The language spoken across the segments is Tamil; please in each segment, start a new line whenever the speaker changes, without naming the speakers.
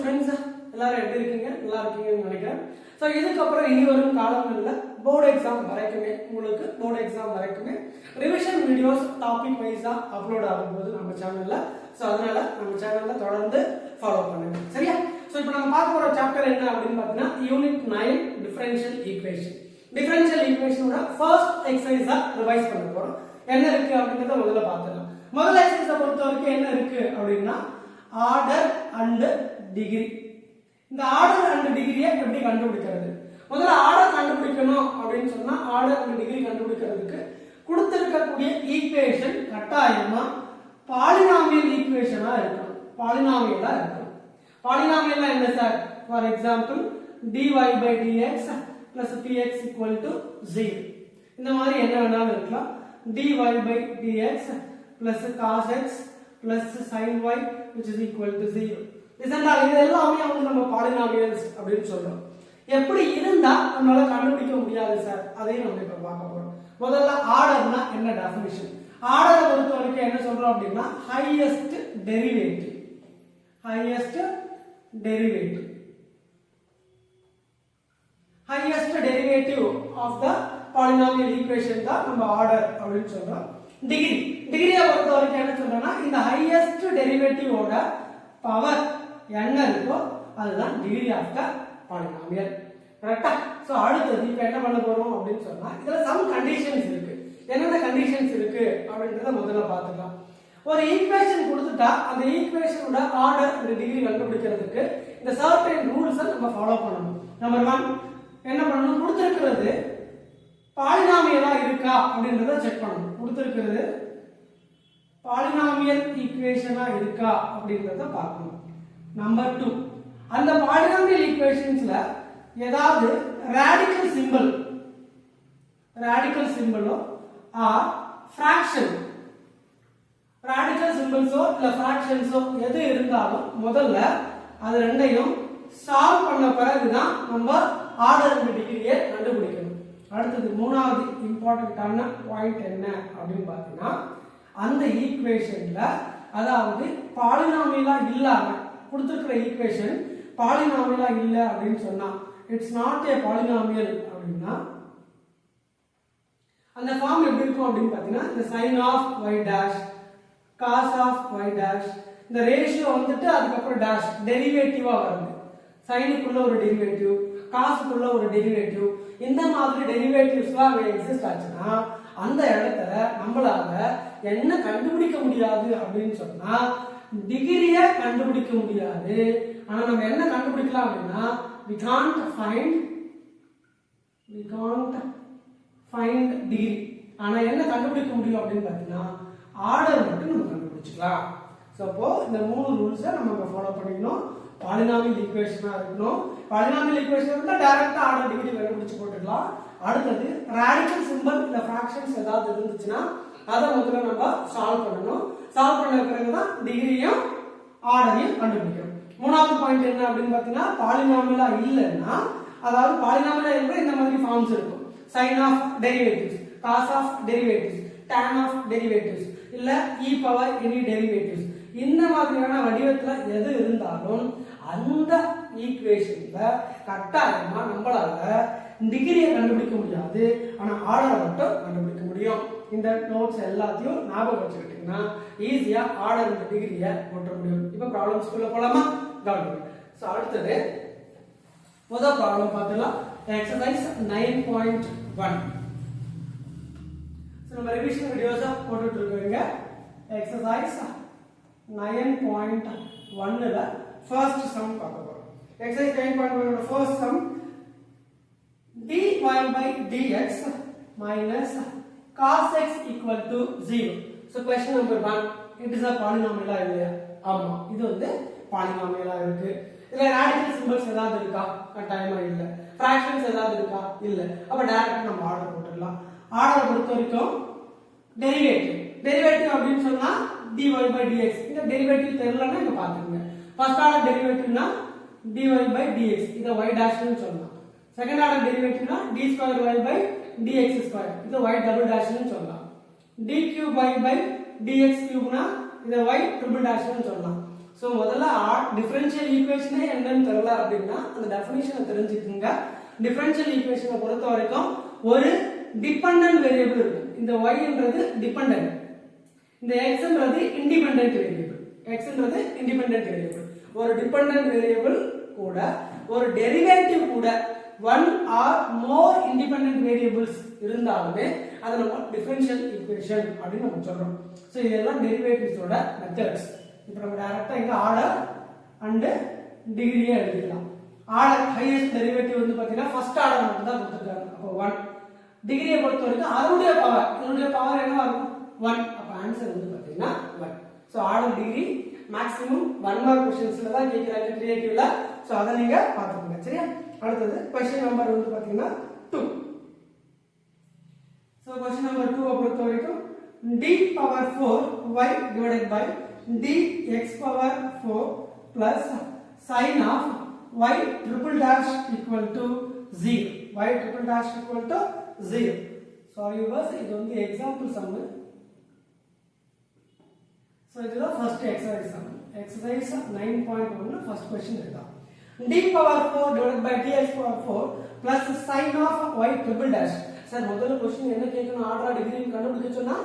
ஸ்டூடெண்ட்ஸ் எல்லாரும் எப்படி இருக்கீங்க? நல்லா இருக்கீங்கன்னு நினைக்கிறேன். ஸோ இதுக்கப்புறம் இனி வரும் காலங்களில் போர்டு எக்ஸாம் வரைக்குமே உங்களுக்கு போர்டு எக்ஸாம் வரைக்குமே ரிவிஷன் வீடியோஸ் டாபிக் வைஸாக அப்லோட் ஆகும்போது நம்ம சேனலில். ஸோ அதனால நம்ம சேனலில் தொடர்ந்து ஃபாலோ பண்ணுங்க, சரியா? ஸோ இப்போ நம்ம பார்க்க போகிற சாப்டர் என்ன அப்படின்னு பார்த்தீங்கன்னா யூனிட் 9 டிஃபரன்ஷியல் ஈக்குவேஷன். டிஃபரன்ஷியல் ஈக்குவேஷனோட ஃபர்ஸ்ட் எக்ஸசைஸா ரிவைஸ் பண்ண போகிறோம். என்ன இருக்கு அப்படின்றத முதல்ல பார்த்துக்கலாம். முதல் எக்ஸசைஸை பொறுத்த வரைக்கும் என்ன இருக்கு அப்படின்னா ஆர்டர் அண்ட் டிகிரி. இந்த ஆர்டர் அண்ட் டிகிரியை எப்படி கண்டுபிடிக்கிறது? முதல்ல ஆர்டர் கண்டுபிடிக்கணும் அப்படின்னு சொன்னா ஆர்டர் அண்ட் டிகிரி கண்டுபிடிக்கிறதுக்கு கொடுத்திருக்கக்கூடிய ஈக்குவேஷன் கட்டாயமா பாலினாமியல் ஈக்குவேஷனா இருக்கணும். பாலினாமியலா இருக்கணும். பாலினாமியல்னா என்ன sir? For example dy by dx plus px equal to 0. இந்த மாதிரி என்ன வேணாலும் இருக்கலாம். dy by dx plus cos x plus sin y which is equal to 0. இது எல்லாமே வந்து நம்ம பாலினாமியல்ஸ் அப்படின்னு சொல்றோம். எப்படி இருந்தா நம்மளால கண்டுபிடிக்க முடியாது சார், அதையும் நம்ம இப்ப பார்க்க போறோம். முதல்ல ஆர்டர்னா என்ன டெஃபினிஷன்? ஆர்டரை பொறுத்த வரைக்கும் என்ன சொல்றோம் அப்படின்னா highest derivative. Highest derivative highest derivative of the polynomial equation தான் நம்ம ஆர்டர் அப்படின்னு சொல்றோம். டிகிரி டிகிரியை பொறுத்த வரைக்கும் என்ன சொல்றோம்னா இந்த ஹையஸ்ட் டெரிவேட்டிவோட பவர் என்ன இருக்கோ அதுதான் டிகிரி ஆஃப் த பாலினாமியல். கரெக்டா? சோ அடுத்தது இப்போ என்ன பண்ண போறோம் அப்படின்னு சொன்னா இதுல சம் கண்டிஷன்ஸ் இருக்கு. என்னென்ன கண்டிஷன்ஸ் இருக்கு அப்படின்றத முதல்ல பார்த்துக்கலாம். ஒரு ஈக்குவேஷன் கொடுத்துட்டா அந்த ஈக்குவேஷனோட ஆர்டர் அந்த டிகிரி கண்டுபிடிக்கிறதுக்கு இந்த சர்டைன் ரூல்ஸை நம்ம ஃபாலோ பண்ணணும். நம்பர் 1 என்ன பண்ணணும்? கொடுத்திருக்கிறது பாலினாமியலா இருக்கா அப்படின்றத செக் பண்ணணும். கொடுத்திருக்கிறது பாலினாமியல் ஈக்குவேஷனா இருக்கா அப்படின்றத பார்க்கணும். நம்பர் 2 அந்த பாலினாமியல் ஈக்குவேஷன்ஸ்ல ஏதாவது ரேடிக்கல் சிம்பலோ ஆர் ஃபிராக்ஷன் ராடிக்கல் சிம்பிள்ஸோ இல்ல ஃபிராக்ஷன்ஸோ எது இருந்தாலும் முதல்ல அது ரெண்டையும் சால்வ் பண்ண பிறகுதான் நம்ம ஆர்டர் அண்ட் டிகிரியை கண்டுபிடிக்கணும். அடுத்தது மூணாவது இம்பார்ட்டன்டான பாயிண்ட் என்ன அப்படின்னு பார்த்தீங்கன்னா அந்த ஈக்குவேஷன்ல அதாவது பாலினாமியலா இல்லாம கொடுத்திருக்கிற ஈக்குவேஷன் பாலினாமியலா இல்ல அப்படின்னு சொன்னா இட்ஸ் நாட் ஏ பாலினாமியல் அப்படின்னா அந்த ஃபார்ம் எப்படி இருக்கும் அப்படின்னு பார்த்தீங்கன்னா இந்த sin of y dash cos of y dash இந்த ரேஷியோ வந்துட்டு அதுக்கப்புறம் டேஷ் டெரிவேட்டிவா வருது. சைனுக்குள்ள ஒரு டெரிவேட்டிவ், காசுக்குள்ள ஒரு டெரிவேட்டிவ், இந்த மாதிரி டெரிவேட்டிவ்ஸ்லாம் அங்கே எக்ஸிஸ்ட் ஆச்சுன்னா அந்த இடத்துல நம்மளால என்ன கண்டுபிடிக்க முடியாது அப்படின்னு சொன்னா டிகிரியை கண்டுபிடிக்க முடியாது. ஆனா நம்ம என்ன கண்டுபிடிக்கலாம் அப்படின்னா we can't find degree. ஆனா என்ன கண்டுபிடிக்க முடியும் அப்படின்னு பார்த்தீங்கன்னா ஆர்டர் மட்டும் நம்ம கண்டுபிடிச்சிக்கலாம். ஸோ அப்போ இந்த 3 ரூல்ஸை நம்ம ஃபாலோ பண்ணிக்கணும். பாலினாமியல் ஈக்குவேஷனா இருக்கணும். பாலினாமியல் ஈக்குவேஷன் இருந்தால் டைரக்டா ஆர்டர் டிகிரி கண்டுபிடிச்சு போட்டுக்கலாம். அடுத்தது ரேடிக்கல் சிம்பல் இல்ல ஃபிராக்ஷன்ஸ் ஏதாவது இருந்துச்சுன்னா அதை முதல்ல நம்ம சால்வ் பண்ணணும். சால்வ் பண்ண பிறகுதான் டிகிரியும் ஆர்டரையும் கண்டுபிடிக்கணும். மூணாவது பாயிண்ட் என்ன அப்படின்னு பார்த்தீங்கன்னா பாலினாமியலா இல்லைன்னா அதாவது பாலினாமியலா இருந்தால் இந்த மாதிரி ஃபார்ம்ஸ் இருக்கும். sin of derivatives, cos of derivatives, tan of derivatives இல்ல e power any derivatives இந்த மாதிரியான வடிவத்துல எது இருந்தாலும் அந்த ஈக்குவேஷன்ல கட்டாயமா நம்மளால டிகிரியை கண்டுபிடிக்க முடியாது. ஆனா ஆர்டரை மட்டும் கண்டுபிடிக்க முடியும். இந்த நோட்ஸ் எல்லாத்தையும் ஞாபகம் வச்சுக்கிட்டீங்கன்னா ஈஸியா ஆர்டர் அண்ட் டிகிரியை போட்ட முடியும். இப்போ ப்ராப்ளம்ஸ்குள்ள போலாமா? கவனிங்க. ஸோ அடுத்தது முதல் ப்ராப்ளம் பார்த்துலாம். எக்ஸசைஸ் 9.1. நம்ம ரிவிஷன் வீடியோஸா போட்டுட்டு இருக்கோங்க. எக்ஸசைஸ் 9.1ல ஃபர்ஸ்ட் சம் பார்க்க போறோம். Exercise 9.1 first sum dy by dx minus cos x equal to 0. So question number 1, it is a polynomial இல்லையா? ஆமா, இது வந்து பாலினாமியலா இருக்கு. இதுல ரேடிக்கல் சிம்பல்ஸ் ஏதாவது இருக்கா? கட்டாயமா இல்ல. ஃபிராக்ஷன்ஸ் ஏதாவது இருக்கா? இல்ல. அப்ப டைரக்டா நம்ம ஆர்டர் போட்டுடலாம். ஆர்டரை பொறுத்த வரைக்கும் டெரிவேட்டிவ் அப்படின்னு சொன்னா dy by dx. இந்த டெரிவேட்டிவ் தெரியலன்னா இங்க பாத்துக்கங்க. ஃபர்ஸ்ட் ஆர்டர் டெரிவேட்டிவ்னா dy by dx. இத y dash னு சொல்லலாம். செகண்ட் ஆர்டர் டெரிவேட்டிவ்னா d square y by dx square. இத y double dash னு சொல்லலாம். d cube y by dx cube னா இத y triple dash னு சொல்லலாம். ஸோ முதல்ல டிஃபரன்ஷியல் ஈக்குவேஷனே என்னன்னு தெரியல அப்படின்னா அந்த டெஃபினிஷனை தெரிஞ்சுக்குங்க. டிஃபரன்ஷியல் ஈக்குவேஷனை பொறுத்த வரைக்கும் ஒரு டிபெண்டன்ட் வேரியபிள் இருக்கும். இந்த yன்றது டிபெண்டன்ட், இந்த xன்றது இண்டிபெண்டன்ட் வேரியபிள். xன்றது இண்டிபெண்டன்ட் வேரியபிள். ஒரு டிபெண்டன்ட் வேரியபிள் கூட ஒரு டெரிவேட்டிவ் கூட one or more independent variables இருந்தாலுமே அதை நம்ம டிஃபரன்ஷியல் ஈக்குவேஷன் அப்படின்னு நம்ம சொல்றோம். ஸோ இதெல்லாம் டெரிவேட்டிவ்ஸோட மெத்தட்ஸ். இப்போ நம்ம டைரக்டா இங்க ஆர்டர் அண்ட் டிகிரியே எழுதிக்கலாம். ஆர்டர் ஹையஸ்ட் டெரிவேட்டிவ் வந்து பாத்தீங்கன்னா ஃபர்ஸ்ட் ஆர்டர் மட்டும் தான் கொடுத்துருக்காங்க. அப்போ 1. டிகிரியை பொறுத்த வரைக்கும் அதனுடைய பவர், இதனுடைய பவர் என்னவா இருக்கும் 1. அப்போ ஆன்சர் வந்து பாத்தீங்கன்னா 1. So order degree maximum 1 mark क्वेश्चंसல தான் கேக்குறாங்க கிரியேட்டிவ்ல. ஸோ அதை நீங்க பாத்துக்கோங்க. சரியா? அடுத்தது क्वेश्चन நம்பர் வந்து பாத்தீங்கன்னா 2. ஸோ क्वेश्चन நம்பர் 2 பொறுத்த வரைக்கும் d power 4 y divided by dx power 4 plus sin of y triple dash equal to 0. y triple dash equal to 0. Sorry viewers, இது வந்து எக்ஸாம்பிள் சம். So இது தான் first exercise sum. Exercise 9.1 first question இதுதான். d power 4 divided by dx power 4 plus sin of y triple dash. Sir முதல்ல क्वेश्चन என்ன கேட்கணும், ஆர்டரா டிகிரி கண்டுபிடிக்க சொன்னா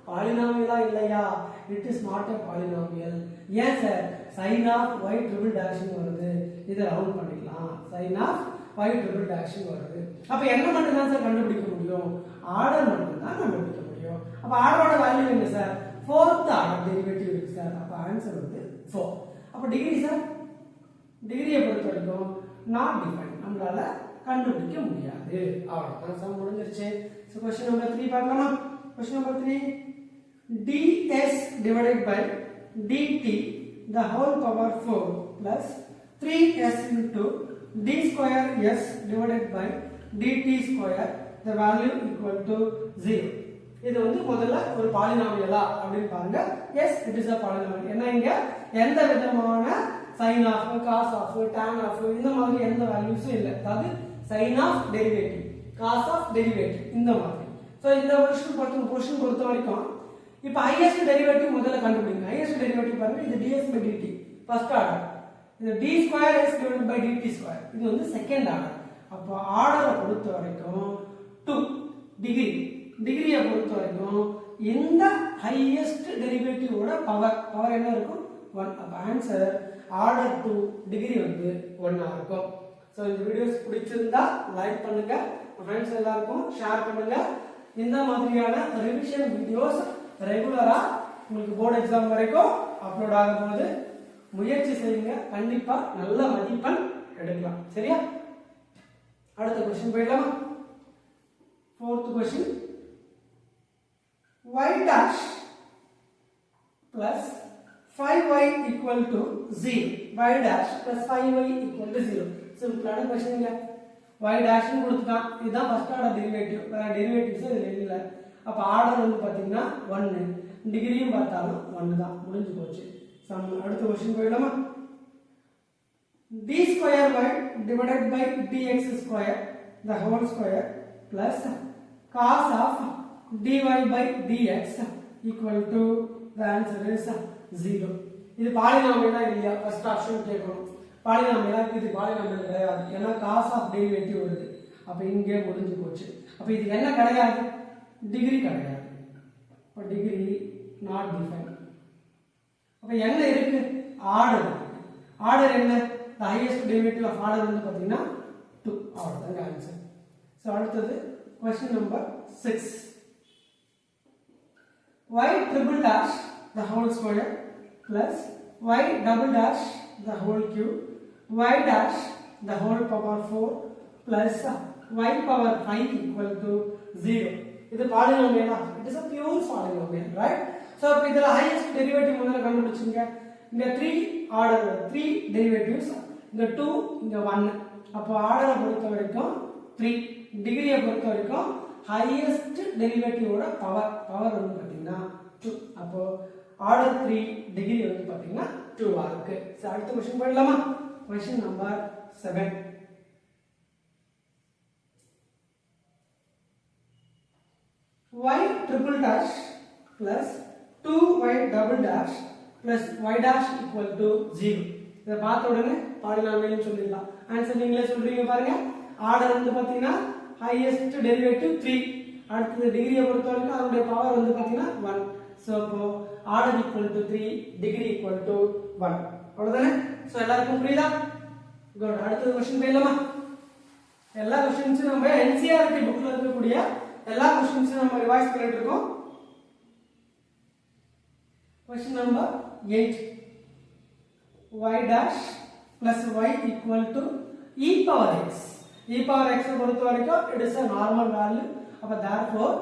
பாலினாமியலா இல்லையா? It is not a polynomial. ஏன் sir? sin of y triple dash னு வருது. இத ரவுண்ட் பண்ணிக்கலாம். sin of y triple dash னு வருது. அப்ப என்ன மட்டும் தான் சார் கண்டுபிடிக்க முடியும்? ஆர்டர் மட்டும் தான் கண்டுபிடிக்க முடியும். அப்ப ஆர்டரோட வேல்யூ என்ன சார்? 4th ஆர்டர் டெரிவேட்டிவ் இருக்கு சார். அப்ப ஆன்சர் வந்து 4. அப்ப டிகிரி சார், டிகிரியை பொறுத்த வரைக்கும் நாட் டிஃபைன், நம்மளால கண்டுபிடிக்க முடியாது. அவ்வளவுதான், சம் முடிஞ்சிருச்சு. சோ क्वेश्चन நம்பர் 3 பார்க்கலாமா? Question number 3, ds divided by dt the whole power 4 plus 3s into d square s divided by dt square the value equal to 0. இது வந்து முதல்ல ஒரு பாலினாமியலா அப்படின்னு பாருங்க. Yes, it is a polynomial. என்ன இங்க எந்த விதமான sin of, cos of, tan of இந்த மாதிரி எந்த வேல்யூஸும் இல்ல. அதாவது sin of derivative, cos of derivative இந்த மாதிரி. சோ இந்த क्वेश्चन பொறுத்த வரைக்கும் இப்போ ஹையஸ்ட் டெரிவேட்டிவ் முதல்ல கண்டுபிடிங்க. ஹையஸ்ட் டெரிவேட்டிவ் பாருங்க, இது ds by dt first order. இது d square s divided by dt square இது வந்து செகண்ட் ஆர்டர். அப்போ ஆர்டரை பொறுத்த வரைக்கும் 2. டிகிரியை பொறுத்த வரைக்கும் இந்த ஹையஸ்ட் டெரிவேட்டிவோட பவர் என்ன இருக்கும் 1. அப்ப ஆன்சர் ஆர்டர் 2 டிகிரி வந்து 1 ஆ இருக்கும். சோ இந்த வீடியோஸ் பிடிச்சிருந்தா லைக் பண்ணுங்க, ஃப்ரெண்ட்ஸ் எல்லாருக்கும் ஷேர் பண்ணுங்க. இந்த மாதிரியான ரிவிஷன் வீடியோஸ் ரெகுலரா உங்களுக்கு போர்டு எக்ஸாம் வரைக்கும் அப்லோட் ஆக போகுது. முயற்சி செய்யுங்க, கண்டிப்பா நல்ல மதிப்பெண் எடுக்கலாம். சரியா? அடுத்த क्वेश्चन போயிடலாமா? 4th question, y dash plus 5y equal to 0. y dash plus 5y equal to 0. சிம்பிளான क्वेश्चन இல்ல. y dash னு கொடுத்துட்டான். இதுதான் ஃபர்ஸ்ட் ஆர்டர் டெரிவேட்டிவ். வேற டெரிவேட்டிவ்ஸ் இதுல இல்ல. அப்ப ஆர்டர் வந்து பாத்தீங்கன்னா 1, டிகிரியும் பார்த்தாலும் 1 தான். முடிஞ்சு போச்சு. சம் அடுத்த क्वेश्चन போயிடலாமா? d square y divided by dx square the whole square plus cos of dy by dx equal to the answer is 0. இது பாலினாமியலா இல்லையா? ஃபர்ஸ்ட் ஆப்ஷன் கேட்கணும். பாலினாமியலா? இது பாலினாமியல் கிடையாது. ஏன்னா cos of டெரிவேட்டிவ் வருது. அப்ப இங்கே முடிஞ்சு போச்சு. அப்ப இது என்ன கிடையாது? டிகிரி கிடையாது. அப்ப டிகிரி நாட் டிஃபைன். அப்ப என்ன இருக்கு? ஆர்டர். ஆர்டர் என்ன? the highest derivative of order வந்து பாத்தீங்கன்னா 2. அவ்வளவுதான் ஆன்சர். சோ அடுத்தது question number 6, y triple dash the whole square plus y double dash the whole cube y dash the whole power 4 plus y power 5 equal to 0. இது பாலினாமியலா? it is a pure polynomial, right? so இப்ப இதுல highest derivative முதல்ல கண்டுபிடிச்சுங்க. இங்க 3 ஆர்டர், 3 derivatives, இங்க 2, இங்க 1. அப்ப ஆர்டரை பொறுத்த வரைக்கும் 3, டிகிரியை பொறுத்த வரைக்கும் highest derivative-ஓட பவர் வந்து பாத்தீங்கன்னா 2. அப்போ ஆர்டர் 3 டிகிரி வந்து பாத்தீங்கன்னா 2 ஆ இருக்கு. சோ அடுத்த क्वेश्चन போயிடலாமா? Question number 7, y triple dash plus 2y double dash plus y dash equal to 0. இதை பார்த்த உடனே பாலினாமியல் சொல்லிடலாம். ஆன்சர் நீங்களே சொல்றீங்க பாருங்க. ஆர்டர் வந்து பாத்தீங்கன்னா ஹையஸ்ட் டெரிவேட்டிவ் 3. அடுத்தது டிகிரியை பொறுத்த வரைக்கும் அதனுடைய பவர் வந்து பாத்தீங்கன்னா 1. சோ அப்போ order equal to 3, degree equal to 1. அவ்வளவுதானே? சோ எல்லாருக்கும் புரியுதா? குட். அடுத்த क्वेश्चन போயிடலாமா? எல்லா क्वेश्चंसயும் நம்ம NCERT புக்ல இருக்கக்கூடிய எல்லா क्वेश्चंसயும் நம்ம ரிவைஸ் பண்ணிட்டு இருக்கோம். Question number 8. y dash plus y equal to e power x. e power x பொறுத்த வரைக்கும் it is a normal value. அப்ப therefore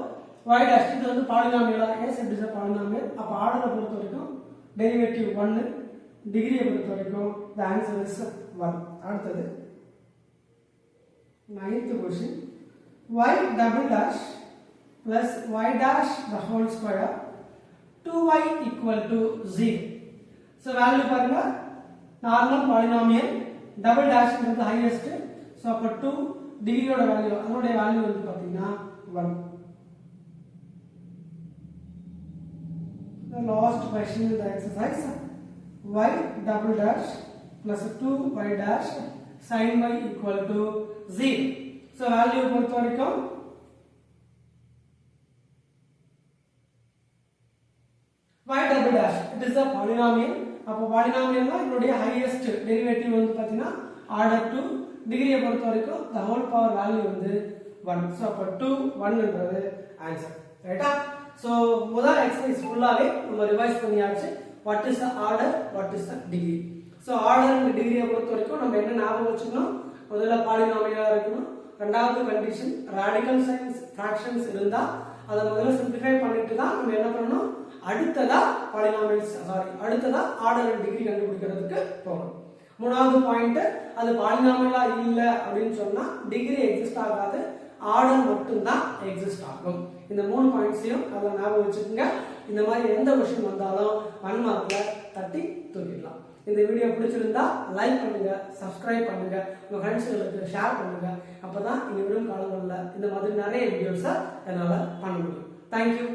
y dash இது வந்து பாலினாமியலா? yes, it is a polynomial. அப்ப ஆர்டரை பொறுத்த வரைக்கும் டெரிவேட்டிவ் 1, டிகிரியை பொறுத்த வரைக்கும் the answer is 1. அடுத்தது 9th question. y double dash plus y dash the whole square 2y equal to 0. so value பாருங்க normal polynomial double dash is the highest. so அப்ப 2 டிகிரியோட வேல்யூ அதனுடைய வேல்யூ வந்து பாத்தீங்கன்னா 1. the last question in the exercise y double dash plus 2y dash sin y equal to 0. so value பொறுத்த வரைக்கும் y double dash it is a polynomial. அப்ப பாலினாமியல்னா இதனுடைய ஹையஸ்ட் டெரிவேட்டிவ் வந்து பாத்தீங்கன்னா ஆர்டர் 2, டிகிரியை பொறுத்த வரைக்கும் the whole power வேல்யூ வந்து 1. சோ அப்ப 2 1 ன்றது ஆன்சர். ரைட்டா? சோ முதல் எக்சர்சைஸ் ஃபுல்லாவே நம்ம ரிவைஸ் பண்ணியாச்சு. What is the order, what is the degree. So order and டிகிரியை பொறுத்த வரைக்கும் நம்ம என்ன ஞாபகம் வச்சுக்கணும்? முதல்ல பாலினாமியலா இருக்கணும். இரண்டாவது கண்டிஷன் ராடிக்கல் சைன்ஸ் ஃபிராக்ஷன்ஸ் இருந்தா அதை முதல்ல சிம்பிளிஃபை பண்ணிட்டு தான் நம்ம என்ன பண்ணணும்? அடுத்ததா பாலினாமியல்ஸ் அடுத்ததா ஆர்டர் அண்ட் டிகிரி கண்டுபிடிக்கிறதுக்கு போகணும். மூணாவது பாயிண்ட், அது பாலினாமியலா இல்ல அப்படின்னு சொன்னா டிகிரி எக்ஸிஸ்ட் ஆகாது, ஆர்டர் மட்டும் தான் எக்ஸிஸ்ட் ஆகும். இந்த மூணு பாயிண்ட்ஸையும் நல்லா ஞாபகம் வச்சுக்கோங்க. இந்த மாதிரி எந்த क्वेश्चन வந்தாலும் 1 மார்க்ல தட்டி தூக்கிடலாம். இந்த வீடியோ பிடிச்சிருந்தா லைக் பண்ணுங்க, சப்ஸ்கிரைப் பண்ணுங்க, உங்க ஃப்ரெண்ட்ஸ்களுக்கு ஷேர் பண்ணுங்க. அப்பதான் இனி வரும் காலங்களில் இந்த மாதிரி நிறைய வீடியோஸை என்னால் பண்ண முடியும். தேங்க்யூ.